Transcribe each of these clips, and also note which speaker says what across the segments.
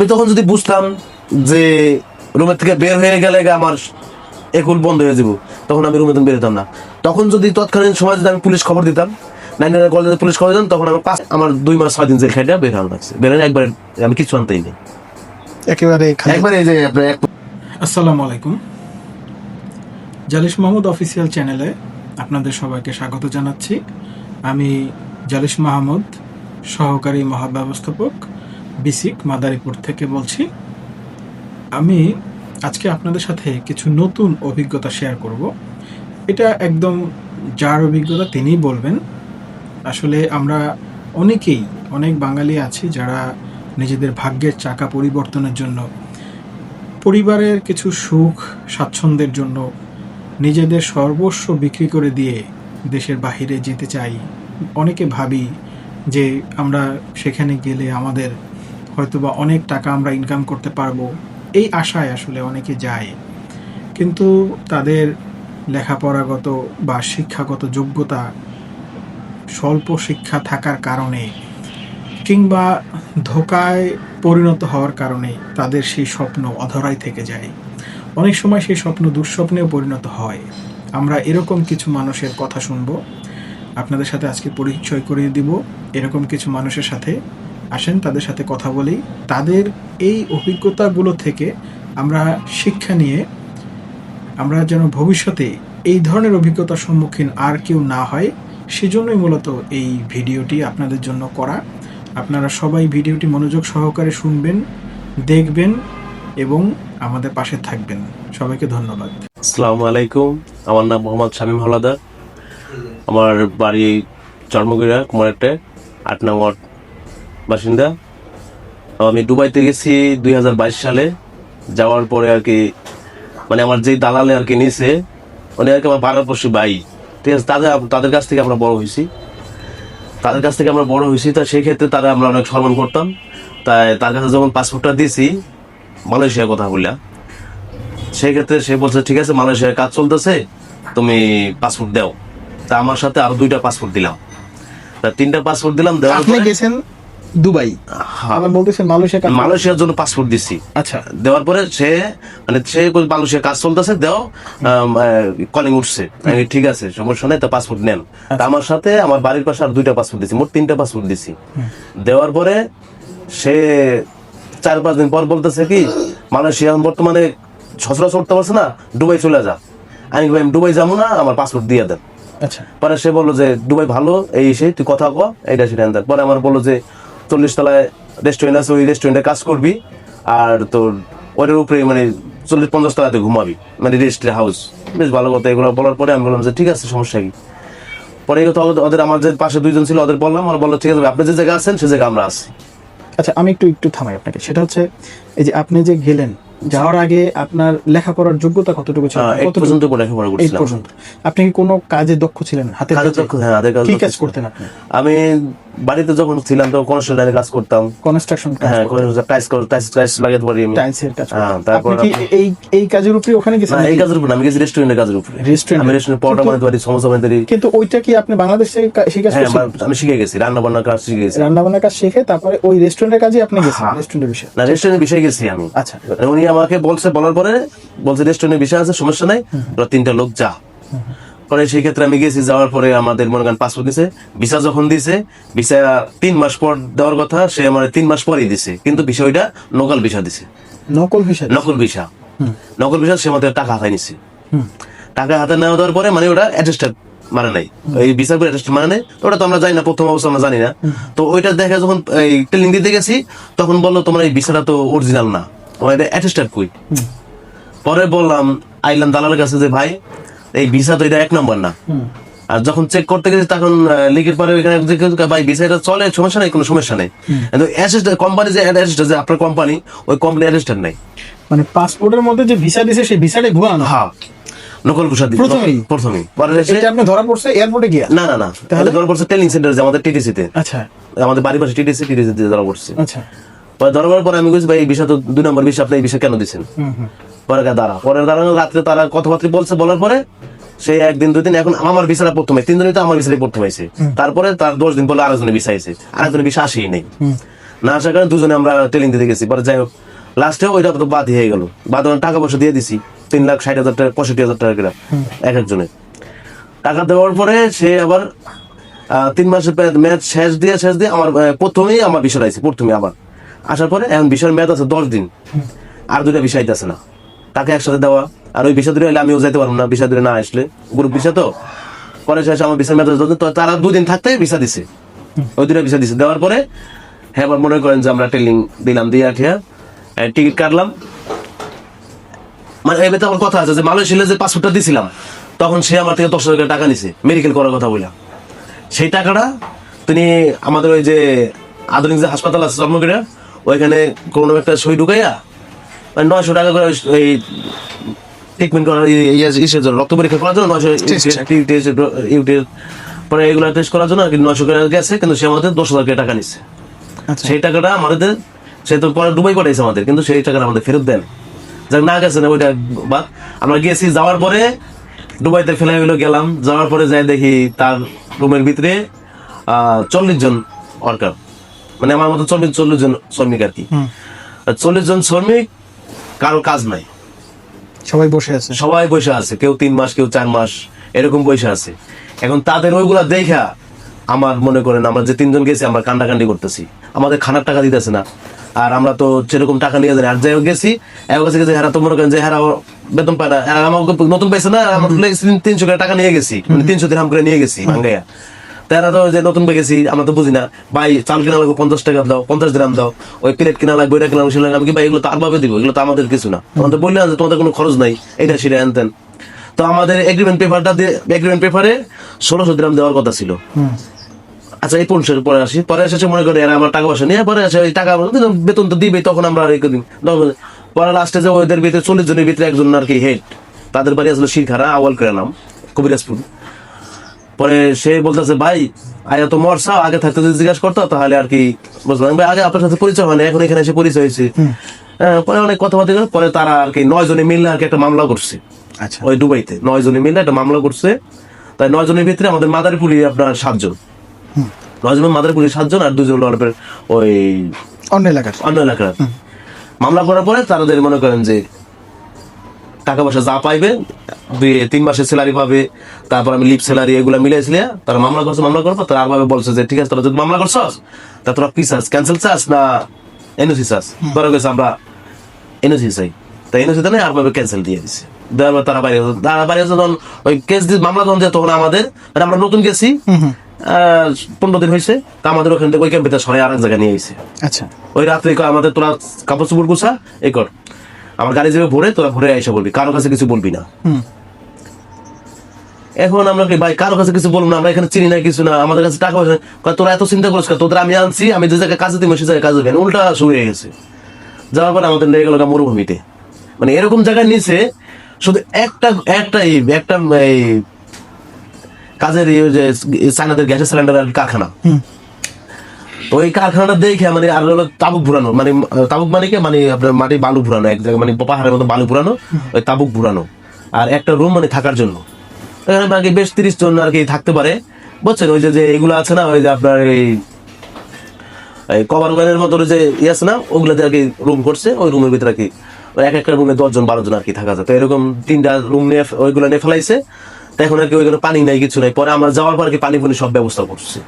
Speaker 1: আমি তখন যদি বুঝতাম যে রুমের থেকে বের হয়ে গেলে আমার একুল বন্ধ হয়ে যাবো, তখন আমি রুমে বেরোতাম না। তখন যদি তৎকালীন সময় যদি আমি পুলিশ খবর দিতাম, কলেজে পুলিশ খবর দিতাম, তখন আমার 2 মাস 6 দিন জেল খাইটা বের হওয়া লাগছে। বেরোলে একবার আমি কিছু আনতেই নেই,
Speaker 2: একেবারে
Speaker 1: এই যে আপনার
Speaker 2: আসসালামু আলাইকুম। জালিশ মাহমুদ অফিসিয়াল চ্যানেলে আপনাদের সবাইকে স্বাগত জানাচ্ছি। আমি জালিশ মাহমুদ, সহকারী মহাব্যবস্থাপক, বিসিক মাদারীপুর থেকে বলছি। আমি আজকে আপনাদের সাথে কিছু নতুন অভিজ্ঞতা শেয়ার করব। এটা একদম যার অভিজ্ঞতা তিনিই বলবেন। আসলে আমরা অনেক বাঙালি আছি যারা নিজেদের ভাগ্যের চাকা পরিবর্তনের জন্য, পরিবারের কিছু সুখ স্বাচ্ছন্দ্যের জন্য নিজেদের সর্বস্ব বিক্রি করে দিয়ে দেশের বাহিরে যেতে চাই। অনেকে ভাবি যে আমরা সেখানে গেলে আমাদের হয়তোবা অনেক টাকা আমরা ইনকাম করতে পারবো, এই আশায় আসলে অনেকে যায়। কিন্তু তাদের লেখাপড়াগত বা শিক্ষাগত যোগ্যতা স্বল্প শিক্ষা থাকার কারণে কিংবা ধোঁকায় পরিণত হওয়ার কারণে তাদের সেই স্বপ্ন অধরাই থেকে যায়। অনেক সময় সেই স্বপ্ন দুঃস্বপ্নেও পরিণত হয়। আমরা এরকম কিছু মানুষের কথা শুনবো, আপনাদের সাথে আজকে পরিচয় করিয়ে দিব এরকম কিছু মানুষের সাথে। আসেন তাদের সাথে কথা বলি, তাদের এই অভিজ্ঞতাগুলো থেকে আমরা শিক্ষা নিয়ে আমরা যেন ভবিষ্যতে এই ধরনের অভিজ্ঞতার সম্মুখীন আর কেউ না হয়, সেজন্যই মূলত এই ভিডিওটি আপনাদের জন্য করা। আপনারা সবাই ভিডিওটি মনোযোগ সহকারে শুনবেন, দেখবেন এবং আমাদের পাশে থাকবেন। সবাইকে ধন্যবাদ।
Speaker 1: আসসালামু আলাইকুম। আমার নাম মোহাম্মদ শামীম হাওলাদার। আমার বাড়ি চর্মগুড়া কুমারহাটে 8 নং ওয়ার্ড বাসিন্দা। আমি দুবাইতে গেছি 2022 সালে। যাওয়ার পরে আর কি মানে আমার যে দালালে আর কি নিছে, উনি আর কি আমার পাড়াপড়শি ভাই, ঠিক আছে। তাদের কাছ থেকে আমরা বড় হয়েছি, তা সেই ক্ষেত্রে তারা আমরা অনেক সম্মান করতাম। তাই তার কাছে যখন পাসপোর্টটা দিয়েছি মালয়েশিয়ার কথা বললাম, সেই ক্ষেত্রে সে বলছে ঠিক আছে মালয়েশিয়ার কাজ চলতেছে, তুমি পাসপোর্ট দাও। তা আমার সাথে আরো 2টা পাসপোর্ট দিলাম, তা 3টা পাসপোর্ট দিলাম।
Speaker 2: আপনি গেছেন দুবাই, আবার বলতেছেন
Speaker 1: মালয়েশিয়ার জন্য পাসপোর্ট দিছি।
Speaker 2: আচ্ছা,
Speaker 1: দেওয়ার পরে সে মালয়েশিয়ার কাজ চলতেছে, দেও কলিং উঠছে, ঠিক আছে সমস্যা নেই, তা পাসপোর্ট নেন। তা আমার সাথে আমার বাড়ির পাশে আর 2টা পাসপোর্ট দিছি, মোট 3টা পাসপোর্ট দিছি। দেওয়ার পরে সে 4-5 দিন পর বলতেছে কি মালয়েশিয়া বর্তমানে সচরাচর করতে পারছে না, দুবাই চলে যা। আমি দুবাই যাবো না, আমার পাসপোর্ট দিয়ে দেন।
Speaker 2: আচ্ছা,
Speaker 1: পরে সে বললো যে দুবাই ভালো, এই সেই তুই কথা কো, এইটা সেটা দেন। পরে আমার বললো যে 40 তলায় রেস্টুরেন্ট আছে, ওই রেস্টুরেন্টে কাজ করবি, আর তোর ওইটার উপরে মানে 40-50 তলাতে ঘুমাবি, মানে রেস্ট হাউস। বেশ ভালো কথা। এগুলো বলার পরে আমি বললাম যে ঠিক আছে সমস্যা কি। পরে ওদের আমার যে পাশে 2জন ছিল ওদের বললাম, আর বললো ঠিক আছে আপনি যে জায়গায় আছেন সে জায়গায় আমরা আছি।
Speaker 2: আচ্ছা, আমি একটু থামাই আপনাকে। সেটা হচ্ছে এই যে আপনি যে গেলেন, যাওয়ার আগে আপনার লেখাপড়ার যোগ্যতা কতটুকু ছিল?
Speaker 1: কত পর্যন্ত লেখাপড়া করছিলাম।
Speaker 2: আপনি কি কোনো কাজে দক্ষ ছিলেন? হাতের কাজে?
Speaker 1: হ্যাঁ, হাতের কাজ।
Speaker 2: কি কাজ করতেন আপনি?
Speaker 1: আমি বাড়িতে যখন ছিলাম তখন কনস্ট্রাকশন লাইনে কাজ করতাম।
Speaker 2: কনস্ট্রাকশন কাজ?
Speaker 1: হ্যাঁ, টাইলস লাগাতে পারি আমি।
Speaker 2: টাইলসের কাজ?
Speaker 1: হ্যাঁ, তারপর
Speaker 2: আপনি কি এই কাজের উপরে ওখানে গেছেন?
Speaker 1: না, এই কাজের উপর না, আমি গেছি রেস্টুরেন্টের কাজের উপরে। আমি রেস্টুরেন্ট পরোটা বানাতে পারি, সমোসা বানাতে পারি।
Speaker 2: কিন্তু ওইটা কি আপনি বাংলাদেশে সেই কাজ করছেন?
Speaker 1: আমি শিখে গেছি, রান্না বান্নার কাজ শিখে গেছি।
Speaker 2: রান্না বান্নার কাজ শিখে তারপরে ওই রেস্টুরেন্টের কাজে আপনি গেছেন? রেস্টুরেন্টের বিষয়
Speaker 1: না, রেস্টুরেন্টের বিষয়ে গেছি আমি।
Speaker 2: আচ্ছা,
Speaker 1: উনি আমাকে বলার পরে বলছে রেস্টুরেন্টের বিষয় আছে, সমস্যা নাই, 3টা লোক যা। পরে সেই ক্ষেত্রে আমি গেছি। যাওয়ার পরে আমাদের মনে করেন পাসপোর্ট দিছে, ভিসা যখন দিছে, ভিসা 3 মাস পর দেওয়ার কথা, সে আমার 3 মাস পরেই দিছে, কিন্তু বিষয়টা নকল ভিসা দিছে।
Speaker 2: নকল ভিসা?
Speaker 1: নকল ভিসা সে আমাদের টাকা হাতায় নিছে। টাকা হাতে নেওয়া দেওয়ার পরে মানে ওটা অ্যাটেস্টেড মানে নাই, এই ভিসার পরে অ্যাটেস্টেড মানে নাই। ওটা তো আমরা জানি না, প্রথম অবস্থা আমরা জানি না। তো ওইটা দেখা যখন এই ট্রেনিং দিতে গেছি, তখন বললো তোমার এই ভিসাটা তো অরিজিনাল না, তোমার এটা অ্যাটেস্টেড কই। পরে বললাম, আইলাম দালালের কাছে যে ভাই এই ভিসা তো এটা 1 নম্বর না। আর যখন চেক করতে গেছি তখন লিখের পরে ভাই ভিসা এটা চলে, সমস্যা নেই, কোনো সমস্যা নেই, কিন্তু কোম্পানি যে আপনার কোম্পানি, ওই কোম্পানি অ্যাটেস্টেড নাই।
Speaker 2: মানে পাসপোর্টের মধ্যে যে ভিসা দিছে সেই ভিসাটাই ভুয়া না?
Speaker 1: হ্যাঁ, নকল ভিসা দিছে প্রথমেই। পরে
Speaker 2: এটা আপনি ধরা পড়ছে এয়ারপোর্টে গিয়া?
Speaker 1: না, তাহলে ধরা পড়ছে ট্রেনিং সেন্টার, যে আমাদের টিটিসিতে।
Speaker 2: আচ্ছা,
Speaker 1: আমাদের বাড়ির পাশে টিটিসিতে ধরা পড়ছে।
Speaker 2: আচ্ছা,
Speaker 1: পরে ধরার পরে আমি বলছি ভাই এই ভিসা তো 2 নম্বর ভিসা, আপনি এই ভিসা কেন দিচ্ছেন? পরে দাঁড়ানো রাত্রে তারা কথাবার্তা বলছে, বলার পরে সেই 1 দিন 2 দিন, এখন আমার ভিসাটা প্রথমে 3 দিনই তো আমার ভিসাটাই প্রথম হয়েছে। তারপরে তার 10 দিন পরে আরেকজনের ভিসা হয়েছে, আরেকজনের ভিসা আসেই নেই। না আসার কারণে দুজনে আমরা ট্রেনিং দিতে গেছি। পরে যাই হোক লাস্টে ওইটা তো বাদ হয়ে গেল, বাদ টাকা পয়সা দিয়ে দিছি 3,60,000 টাকা 65,000 টাকা করে এক একজনের। টাকা দেওয়ার পরে সে আবার 3 মাসের ম্যাচ শেষ দিয়ে আমার প্রথমেই আমার বিষয় আছে, প্রথমে আবার আসার পরে এখন বিষয়ের মেয়াদ আছে 10 দিন, আর 2টা বিষয় আছে না তাকে একসাথে দেওয়া। আর ওই বিষয় দূরে হলে আমিও যেতে পারবো না, বিষয় দূরে না আসলে গ্রুপ বিষয় তো। পরে শেষে আমার বিষয়ের মেয়াদ আছে 10 দিন, তো তারা 2 দিন থাকতে ভিসা দিছে, ওই 2টা ভিসা দিছে। দেওয়ার পরে হ্যাঁ আবার মনে করেন যে আমরা ট্রেনিং দিলাম, দিয়ে আঠিয়া টিকিট কাটলাম। মানে এবার তো আমার কথা আছে যে মালয়েশিয়ালে যে পাসপোর্টটা দিছিলাম তখন সে আমার থেকে 10,000 টাকা নিছে মেডিকেল করার কথা বললাম। সেই টাকাটা তিনি আমাদের ওই যে আধুনিক যে হাসপাতাল আছে জন্মগিরা, ওইখানে কোনো একটা সই ঢুকাইয়া মানে 900 টাকা করে ওই ট্রিটমেন্ট করার ইসের জন্য, রক্ত পরীক্ষা করার জন্য 900 পরে এগুলো টেস্ট করার জন্য আর কি 900 টাকা গেছে, কিন্তু সে আমাদের 10,000 টাকা নিচ্ছে।
Speaker 2: আচ্ছা
Speaker 1: সেই টাকাটা আমাদের সে তো পরে দুবাই পাঠাইছে আমাদের, কিন্তু সেই টাকাটা আমাদের ফেরত দেন। যাক না গেছে না ওইটা বাদ, আমরা গেছি। যাওয়ার পরে দুবাইতে ফেলাই হইলো, গেলাম। যাওয়ার পরে যাই দেখি তার রুমের ভিতরে 40 জন ওয়ার্কার, মানে আমার মতো 40 জন শ্রমিক আর কি। 40 জন শ্রমিক, কারো কাজ নাই,
Speaker 2: সবাই বসে আছে।
Speaker 1: সবাই বসে আছে, কেউ 3 মাস কেউ 4 মাস এরকম বসে আছে। এখন তাদের ওইগুলা দেখা আমার মনে করেন আমরা যে 3 জন গেছি আমরা কান্ডাকান্ডি করতেছি, আমাদের খানার টাকা দিতেছে না, আর আমরা তো সেরকম টাকা নিয়ে যাই। আর যাই হোক গেছি এক কাছে গেছে, হেরা তো মনে করেন যে হেরা বেতন পায় না, আমাকে নতুন পাইছে না, আমরা 300 টাকা নিয়ে গেছি, মানে 300 দিরহাম করে নিয়ে গেছি ভাঙ্গাইয়া। তারা তো যে নতুন পেয়ে গেছি, আমরা তো বুঝি না, ভাই চাল কিনা লাগবে 50 টাকা দাও, 50 দিরহাম দাও, ওই প্লেট কিনা লাগবে, ওইটা কিনা লাগবে, আমি কি ভাই এগুলো তো আর ভাবে দিব, এগুলো তো আমাদের কিছু না। তোমাদের বললাম যে তোমাদের কোনো খরচ নাই, এটা সেটা আনতেন। তো আমাদের এগ্রিমেন্ট পেপারে 1600 দিরহাম দেওয়ার কথা ছিল। আচ্ছা এই 15 পরে আসি, পরে এসে মনে করি আর আমার টাকা পয়সা নিয়ে পরে আসে ওই টাকা বেতন তো দিবে, তখন আমরা আর দিন পরে লাস্টে যে ওদের ভিতরে 40 জনের ভিতরে একজন আর কি হেড, তাদের বাড়ি আসলে শিরখারা আওয়াল করে নাম কবিরাজপুর। পরে সে বলতেছে ভাই আয়া তো মরসা, আগে থাকতে যদি জিজ্ঞাসা করতো তাহলে আর কি বুঝলাম, ভাই আগে আপনার সাথে পরিচয় হয় না, এখন এখানে এসে পরিচয় হয়েছে। পরে অনেক কথাবার্তা করে পরে তারা আর কি 9 জনে মিললে আর কি একটা মামলা করছে।
Speaker 2: আচ্ছা
Speaker 1: ওই দুবাইতে 9 জনে মিললে একটা মামলা করছে। তাই 9 জনের ভিতরে আমাদের মাদারীপুরে আপনার 7 জন, 9 জন মাদারীপুরে 7 জন, আর 2 জন ওই
Speaker 2: অন্য এলাকার
Speaker 1: মামলা করার পরে তাদের মনে করেন যে টাকা পয়সা যা পাইবে 2-3 মাসের স্যালারি পাবে, তারপর আমি লিভ স্যালারি এগুলো মিলাইছিল। তারা মামলা করছে, মামলা করার পর তারা আরভাবে বলছে যে ঠিক আছে তোরা যদি মামলা করছস তা তোরা কি চাস, ক্যান্সেল চাস না এনওসি চাস? তোরা গেছে আমরা এনওসি চাই, তাই এনওসি তে আরভাবে ক্যান্সেল দিয়ে দিছে। দেওয়ার পর তারা বাইরে যখন ওই কেস দিয়ে মামলা যখন দেয় তখন আমাদের মানে আমরা নতুন গেছি 15 দিন হয়েছে, তা আমাদের ওখান থেকে ওই ক্যাম্পে সরাই আরেক জায়গায় নিয়ে গেছে।
Speaker 2: আচ্ছা
Speaker 1: ওই রাত্রে আমাদের তোরা কাপড় চোপড় গুছা এই কর, আমার গাড়ি যাবে ভরে, তোরা ভরে এসে বলবি, কারো কাছে কিছু বলবি না। এখন আমরা কি ভাই কারো কাছে কিছু বলবো না, আমরা এখানে চিনি না কিছু না, আমাদের কাছে টাকা পয়সা, তোরা এত চিন্তা করিস, তোদের আমি আনছি, আমি যে জায়গায় কাজে দিব সে জায়গায় কাজে দেবেন, উল্টা শুরু হয়ে গেছে। যাওয়ার পরে আমাদের লেগে গেল মরুভূমিতে, মানে এরকম জায়গায় নিচে শুধু একটা এই কাজের যে চায়নাদের গ্যাসের সিলিন্ডার কারখানা, তো ওই কারখানাটা দেখে মানে আর হলো তাবুক ঘুরানো, মানে তাবুক মানে কি মানে আপনার মাটি বালু ঘুরানো, এক জায়গায় মানে পাহাড়ের মতো বালু ঘুরানো, ওই তাবুক ঘুরানো, আর একটা রুম মানে থাকার জন্য এখানে আর কি বেশ 30 জন আর কি থাকতে পারে, বুঝছেন? ওই যে এগুলো আছে না, ওই যে আপনার এই কভার ওয়ানের মতো যে আছে না, ওগুলোতে আর কি রুম করছে, ওই রুমের ভিতরে আর কি এক একটা রুমে 10 জন 12 জন আর কি থাকা যায়। তো এরকম 3টা রুম নিয়ে ওইগুলো নিয়ে ফেলাইছে। তো এখন আর কি ওইখানে পানি নাই, কিছু নাই। পরে আমরা যাওয়ার পর কি পানি সব ব্যবস্থা করছে।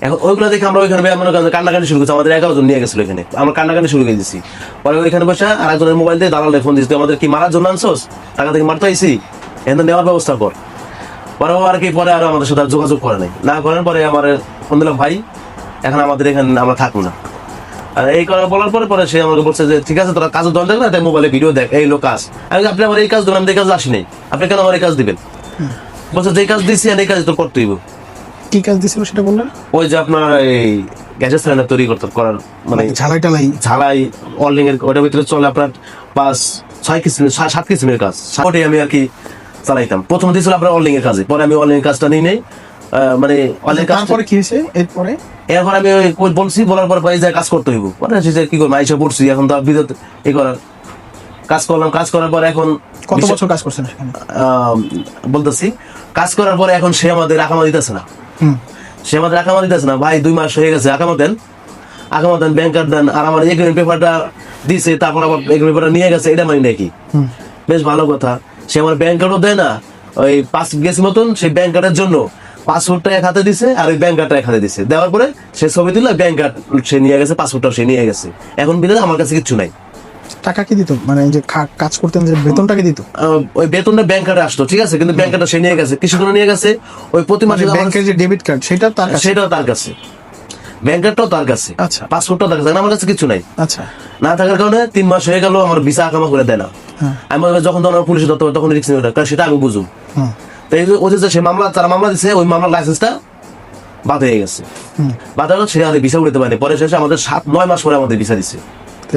Speaker 1: এখন ওইগুলো দেখে আমরা ওইখানে কান্নাকানি শুরু করছি, আমাদের 11 জন নিয়ে গেছিল এখানে, আমরা কান্নাকানি শুরু করে দিচ্ছি। পরে ওইখানে বসে আরেকজনের মোবাইল দিয়ে দালালে ফোন দিচ্ছি, আমাদের কি মারার জন্য আনছোস, টাকা থেকে মারতে আইসি, এখানে নেওয়ার ব্যবস্থা কর। পরে ও আর কি পরে আর আমাদের সাথে যোগাযোগ করে নাই, না করার পরে আমার ফোন দিলাম, ভাই এখন আমাদের এখানে আমরা থাকবো না। আর এই কথা বলার পরে সে আমাকে বলছে যে ঠিক আছে তোরা কাজের দল দেখ না, তাই মোবাইলে ভিডিও দেখ, এই লোক কাজ। আমি আপনি আমার এই কাজ দিলাম, এই কাজ আসি নাই, আপনি কেন আমার এই কাজ দিবেন? বলছে যে কাজ দিচ্ছি আর এই কাজ তোর করতে হইব।
Speaker 2: কি কাজ দিছিল সেটা বললেন?
Speaker 1: ওই যে আপনার এই গ্যাসের সিলিন্ডার তৈরি করার মানে ঝালাই অল্ডিং এর, ওটার ভিতরে চলে আপনার 5-6 কিসিমের 7 কিসিমের কাজ, ওটাই আমি আর কি চালাইতাম। প্রথম দিয়েছিল আপনার অল্ডিং এর কাজে, পরে আমি অল্ডিং এর কাজটা নিই নেই, মানে অল্ডিং কাজ
Speaker 2: পরে কি হয়েছে এরপরে
Speaker 1: আমি ওই বলছি, বলার পর এই জায়গায় কাজ করতে হইব। পরে কি করবো, আইসা পড়ছি, এখন তো বিদ্যুৎ এই করার কাজ করলাম। কাজ করার পর এখন
Speaker 2: কত বছর কাজ করছেন সেখানে?
Speaker 1: বলতেছি কাজ করার পরে এখন সে আমাদের আকামা দিতেছে না, সে আমাদের আকামা দিতেছে না। ভাই 2 মাস হয়ে গেছে, আকামা দেন। আগামা দেন, ব্যাংকার দেন, আর আমার এগ্রিমেন্ট পেপারটা দিছে, তারপর আবার এগ্রিমেন্ট পেপারটা নিয়ে গেছে, এটা মানি নাকি? বেশ ভালো কথা। সে আমার ব্যাংক কার্ডও দেয় না, ওই পাস গেছি মতন সেই ব্যাংক কার্ডের জন্য পাসপোর্টটা এক হাতে দিছে আর ওই ব্যাংক কার্ডটা এক হাতে দিছে, দেওয়ার পরে সে ছবি তুললে ব্যাংক কার্ড সে নিয়ে গেছে, পাসপোর্টটাও সে নিয়ে গেছে। এখন বিলে আমার কাছে কিচ্ছু নাই।
Speaker 3: টাকা কি দিত, মানে যে কাজ করতেন যে বেতনটা কি দিত?
Speaker 1: ওই বেতনটা ব্যাংক কার্ডে আসতো, ঠিক আছে, কিন্তু ব্যাংক কার্ডটা সে নিয়ে গেছে, কিছু নিয়ে গেছে। ওই প্রতি মাসে
Speaker 3: ব্যাংকের যে ডেবিট কার্ড সেটা তার কাছে?
Speaker 1: সেটাও তার কাছে, ব্যাংক কার্ডটাও তার কাছে,
Speaker 3: আচ্ছা।
Speaker 1: পাসপোর্টটাও তার কাছে, আমার কাছে কিছু নাই।
Speaker 3: আচ্ছা।
Speaker 1: না থাকার কারণে 3 মাস হয়ে গেল, আমার ভিসা আকামা করে দেয় না। আমি যখন তখন পুলিশ ধরতে হবে, তখন রিস্ক নেবে না, কারণ সেটা আমি বুঝুম। তো এই যে ওদের যে সে মামলা, তারা মামলা দিচ্ছে, ওই মামলার লাইসেন্সটা বাদ হয়ে গেছে। বাদ হয়ে সে আমাদের ভিসা উঠতে পারে, পরে শেষে আমাদের 7-9 মাস পরে আমাদের ভিসা দিছে।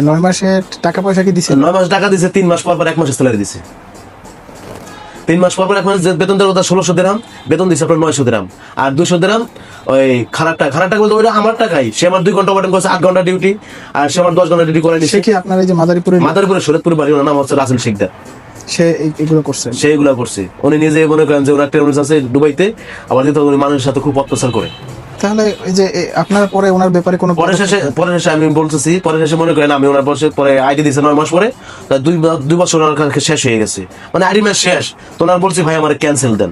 Speaker 3: 9 মাসে টাকা পয়সা কি দিছে?
Speaker 1: 9 মাস টাকা দিছে, 3 মাস পর পর 1 মাসের স্যালারি দিছে। 3 মাস পর পর 1 মাস বেতন দেওয়ার কথা 1600 দিরহাম, বেতন দিছে আপনার 900 দিরহাম, আর 200 দিরহাম ওই খারাপটা বলতে ওইটা আমার টাকাই। সে আমার 2 ঘন্টা ওভারটাইম করছে, 8 ঘন্টা ডিউটি, আর সে আমার 10 ঘন্টা ডিউটি করে নিছে।
Speaker 3: সে কি আপনার এই যে
Speaker 1: মাদারীপুরে শরীয়তপুরে বাড়ি, ওনার নাম হচ্ছে রাসেল শিকদার।
Speaker 3: সে এগুলো করছে?
Speaker 1: সে এগুলা করছে। উনি নিজে মনে করেন যে ওনার টেরোরিস্ট আছে দুবাইতে, আবার যেহেতু উনি মানুষের সাথে খুব অত্যাচার করে।
Speaker 3: তাহলে এই যে আপনার পরে ওনার ব্যাপারে কোনো
Speaker 1: পরে শেষে আমি বলতেছি, পরে শেষে মনে করেন আমি ওনার পরে আইডি দিয়েছে 9 মাস পরে, 2 বছর ওনার কাছে শেষ হয়ে গেছে, মানে আইডি ম্যাচ শেষ। তো ওনার বলছি ভাই আমার ক্যান্সেল দেন,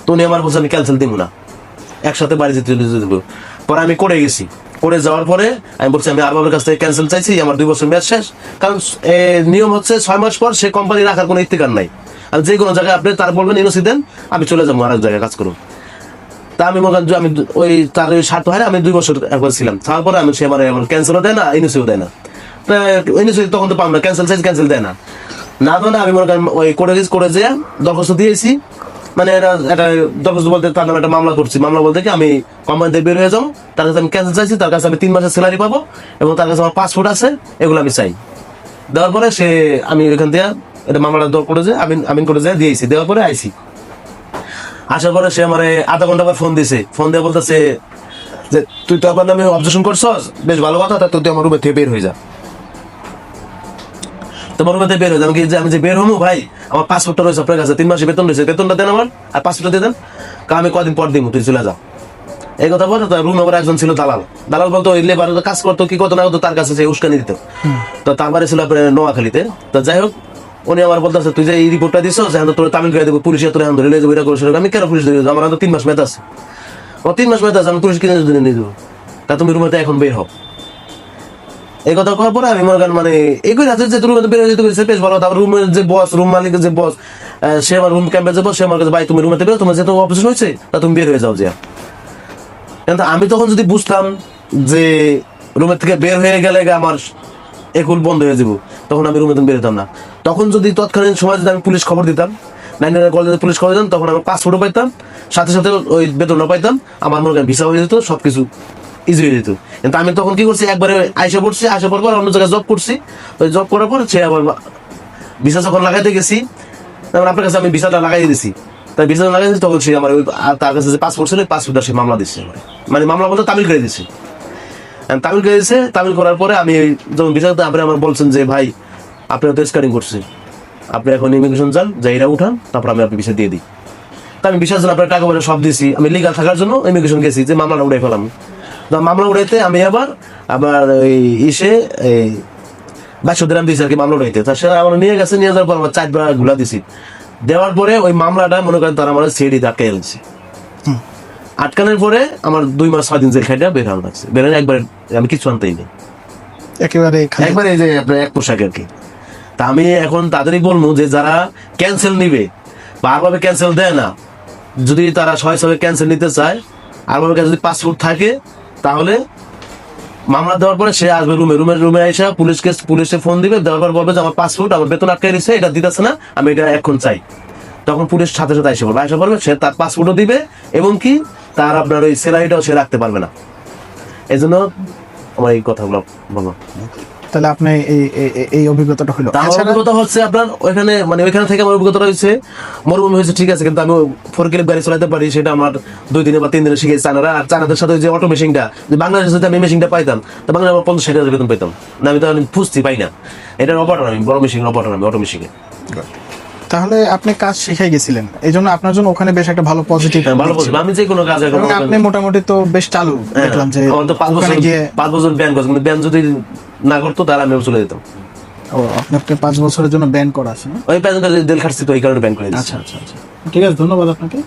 Speaker 1: তো উনি আমার বলছে আমি ক্যান্সেল দিব না, একসাথে বাড়ি যেতে দেবো। পরে আমি করে গেছি, করে যাওয়ার পরে আমি বলছি আমি আরবাবের কাছ থেকে ক্যান্সেল চাইছি, আমার 2 বছর ম্যাচ শেষ। কারণ নিয়ম হচ্ছে 6 মাস পর সে কোম্পানি রাখার কোনো ইতিকার নাই, আর যে কোনো জায়গায় আপনি তার বলবেন এনওসি দেন, আমি চলে যাবো আরেক জায়গায় কাজ করুন। তা আমি মনে করেন আমি ওই তার ওই স্বার্থ হয় না, আমি 2 বছর একবার ছিলাম, তারপরে আমি সে আমার ক্যান্সেলও দেয় না, এনওসিও দেয় না। এনওসি তখন তো পাবো না, ক্যান্সেল চাইছি, ক্যান্সেল দেয় না, না তো না। আমি মনে করেন ওই করে যে দরখাস্ত দিয়েছি, মানে এটা দরখাস্ত বলতে তার নামে একটা মামলা করছি। মামলা বলতে কি আমি কোম্পানি থেকে বের হয়ে যাবো, তার কাছে আমি ক্যান্সেল চাইছি, তার কাছে আমি 3 মাসের স্যালারি পাবো, এবং তার কাছে আমার পাসপোর্ট আছে, এগুলো আমি চাই। দেওয়ার পরে আমি ওইখান থেকে এটা মামলাটা করে যে আমিন করে যে দিয়েছি, দেওয়ার পরে আইসি। আসার পরে সে আমার আধা ঘন্টা পর ফোন দিছে, ফোন দিয়ে বলতেছে যে তুই তো আপনার নামে অবজেকশন করছস, বেশ ভালো কথা, তা তুই আমার রুমে থেকে বের হয়ে যা। তোমার রুমে থেকে বের হয়ে যা। আমি যে বের হবো ভাই, আমার পাসপোর্টটা রয়েছে আপনার কাছে, 3 মাসে বেতন রয়েছে, বেতনটা দেন আমার, আর পাসপোর্টটা দিয়ে দেন, কারণ আমি কদিন পর দিব, তুই চলে যা। এই কথা বলতো। রুম আবার একজন ছিল দালাল বলতো ওই লেবার কাজ করতো, কি করতো না করতো, তার কাছে সে উস্কানি দিত। তো তার বাড়ি ছিল আপনার নোয়াখালীতে। তো যাই হোক, উনি আমার বলতেছে তুই যে এই রিপোর্টটা দিছো, তোর তামিল করে দেবো, পুলিশ তোর ধরে নিয়ে যাবো, এটা করছো। আমি কেন পুলিশ ধরে আমার 3 মাস মেয়াদ আছে, ও 3 মাস মেয়াদ আছে, আমি পুলিশ কিনে ধরে নিয়ে যাবো, তা তুমি রুমেতে এখন বের হও। এই কথা করার পরে আমি মনে করেন মানে এগুলো আছে যে রুমে বের হয়ে যেতে পেরেছে, বেশ ভালো। তারপর রুমের যে বস, রুম মালিকের যে বস, সে আমার রুম ক্যাম্পে যাবো, সে আমার কাছে ভাই তুমি রুমেতে বেরো, তোমার যেহেতু অপারেশন হয়েছে, তা তুমি বের হয়ে যাও যে। কিন্তু আমি তখন যদি বুঝতাম যে রুমের থেকে বের হয়ে গেলে আমার একুল বন্ধ হয়ে যাবো, তখন আমি রুমে বেরোতাম না। তখন যদি তৎকালীন সময় যদি আমি পুলিশ খবর দিতাম, 9 কলেজে পুলিশ খবর দিতাম, তখন আমার পাসপোর্টও পাইতাম, সাথে সাথে ওই বেতনও পাইতাম, আমার মনে করেন ভিসা হয়ে যেত, সবকিছু ইজি হয়ে যেত। কিন্তু আমি তখন কি করছি, একবারে আইসা পড়ছি, আসা পর পর অন্য জায়গায় জব করছি। ওই জব করার পর সে আবার ভিসা যখন লাগাইতে গেছি, তখন আপনার কাছে আমি ভিসাটা লাগাই দিয়েছি, তাই ভিসাটা লাগাই দিয়েছি, তখন সে আমার ওই তার কাছে যে পাসপোর্ট ছিল, পাসপোর্টটা সে মামলা দিচ্ছে, মানে মামলা বলতে তামিল করে দিচ্ছে। তামিল করে দিয়েছে, তামিল করার পরে আমি যখন ভিসা, আপনি আমার বলছেন যে ভাই আপনার তো স্ক্যানিং করছে, আপনি এখন ইমিগ্রেশন যান, যাই এটা উঠান, তারপর আমি আপনি ভিসা দিয়ে দিই। তা আমি ভিসার জন্য আপনার টাকা পয়সা সব দিয়েছি, আমি লিগাল থাকার জন্য ইমিগ্রেশন গেছি যে মামলাটা উড়াই ফেলাম। মামলা উড়াইতে আমি আবার ওই ইসে 2200 দিরহাম দিয়েছি আর কি মামলা উড়াইতে। তার সাথে আমার নিয়ে গেছে, নিয়ে যাওয়ার পর আমার 4 বার ঘুলা দিছি। দেওয়ার পরে ওই মামলাটা মনে করেন তারা আমার সিডি আটকে গেছে। আটকানোর পরে আমার 2 মাস 6 দিন জেল খাইটা বের হওয়া লাগছে। বেরোনো একবারে আমি কিছু আনতেই নেই, একবারে এই যে আপনার এক পোশাক আর কি। তা আমি এখন তাদেরই বলবো যে যারা ক্যান্সেল নিবে বা আরভাবে ক্যান্সেল দেয় না, যদি তারা সহজভাবে ক্যান্সেল নিতে চায়, আরভাবে যদি পাসপোর্ট থাকে, তাহলে মামলা দেওয়ার পরে সে আসবে রুমে এসে পুলিশে ফোন দিবে, দেওয়ার পর বলবে যে আমার পাসপোর্ট, আমার বেতন আটকে দিচ্ছে, এটা দিতেছে না, আমি এটা এখন চাই। তখন পুলিশ সাথে সাথে এসে পড়বে, সে তার পাসপোর্টও দিবে, এবং কি তার আপনার ওই স্যালারিটাও সে রাখতে পারবে না। এই জন্য আমার এই কথাগুলো বলবো।
Speaker 3: তাহলে আপনি এই অভিজ্ঞতাটা হলো।
Speaker 1: অভিজ্ঞতা হচ্ছে আপনার ওইখানে থেকে আমার অভিজ্ঞতা হয়েছে, মরুভূমি হয়েছে ঠিক আছে, কিন্তু আমি ফোরক্লিপ গাড়ি চালাতে পারি, সেটা আমার 2 দিনে বা 3 দিনে শিখেছি চায়নারা। আর চায়নাদের সাথে যে অটো মেশিনটা, বাংলাদেশে যদি আমি মেশিনটা পাইতাম, তো বাংলাদেশে আমার 50-60 বেতন পেতাম না, আমি তো খুঁজছি পাই না। এটার অপারেটর আমি, বড় মেশিন অপারেটর আমি, অটো মেশিনে।
Speaker 3: তাহলে আপনি কাজ শিখাই গেছিলেন, এই জন্য আপনার জন্য ওখানে বেশ একটা ভালো পজিটিভ।
Speaker 1: ভালো বলছি, আমি যে কোনো কাজ এখন
Speaker 3: এবং আপনি মোটামুটি তো বেশ চালু দেখলাম যে
Speaker 1: আমার তো 5 বছর
Speaker 3: ওখানে গিয়ে
Speaker 1: 5 বছর ব্যান করছে, কিন্তু ব্যান যদি না করতো তাহলে আমি চলে যেতাম।
Speaker 3: ও আপনি 5 বছরের জন্য ব্যান করা আছে না?
Speaker 1: ওই প্যাসেঞ্জার দিল খাটছি তো এই কারণে ব্যান করে দিচ্ছি।
Speaker 3: আচ্ছা আচ্ছা আচ্ছা, ঠিক আছে, ধন্যবাদ আপনাকে।